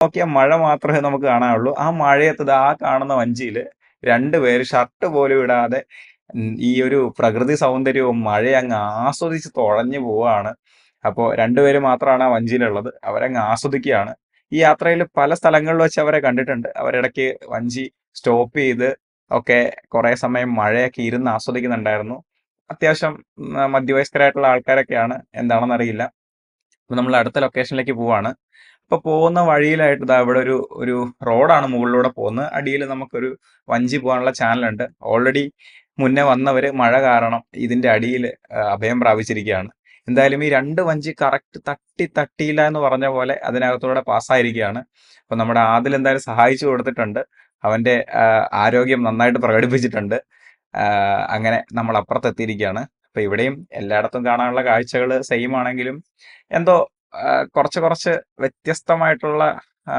നോക്കിയാൽ മഴ മാത്രമേ നമുക്ക് കാണാനുള്ളൂ. ആ മഴയത്ത് ദാ ആ കാണുന്ന വഞ്ചിയില് രണ്ടുപേര് ഷർട്ട് പോലും ഇടാതെ ഈ ഒരു പ്രകൃതി സൗന്ദര്യവും മഴയെ അങ്ങ് ആസ്വദിച്ച് തുഴഞ്ഞു പോവാണ്. അപ്പോൾ രണ്ടുപേര് മാത്രമാണ് ആ വഞ്ചിയിലുള്ളത്. അവരങ്ങ് ആസ്വദിക്കുകയാണ്. ഈ യാത്രയിൽ പല സ്ഥലങ്ങളിൽ വെച്ച് അവരെ കണ്ടിട്ടുണ്ട്. അവരിടയ്ക്ക് വഞ്ചി സ്റ്റോപ്പ് ചെയ്ത് ഒക്കെ കുറെ സമയം മഴയൊക്കെ ഇരുന്ന് ആസ്വദിക്കുന്നുണ്ടായിരുന്നു. അത്യാവശ്യം മധ്യവയസ്കരായിട്ടുള്ള ആൾക്കാരൊക്കെയാണ്, എന്താണെന്നറിയില്ല. അപ്പൊ നമ്മൾ അടുത്ത ലൊക്കേഷനിലേക്ക് പോവാണ്. അപ്പൊ പോകുന്ന വഴിയിലായിട്ട് ദാ ഇവിടെ ഒരു ഒരു റോഡാണ് മുകളിലൂടെ പോകുന്നത്. അടിയിൽ നമുക്കൊരു വഞ്ചി പോകാനുള്ള ചാനലുണ്ട്. ഓൾറെഡി മുന്നേ വന്നവര് മഴ കാരണം ഇതിന്റെ അടിയിൽ അഭയം പ്രാപിച്ചിരിക്കുകയാണ്. എന്തായാലും ഈ രണ്ട് വഞ്ചി കറക്റ്റ് തട്ടിയില്ല എന്ന് പറഞ്ഞ പോലെ അതിനകത്തൂടെ പാസ്സായിരിക്കുകയാണ്. അപ്പൊ നമ്മുടെ ആദിൽ എന്തായാലും സഹായിച്ചു കൊടുത്തിട്ടുണ്ട്. അവന്റെ ആരോഗ്യം നന്നായിട്ട് പ്രകടിപ്പിച്ചിട്ടുണ്ട്. അങ്ങനെ നമ്മൾ അപ്പുറത്തെത്തിയിരിക്കുകയാണ്. അപ്പൊ ഇവിടെയും എല്ലായിടത്തും കാണാനുള്ള കാഴ്ചകൾ സെയിം ആണെങ്കിലും എന്തോ കുറച്ച് കുറച്ച് വ്യത്യസ്തമായിട്ടുള്ള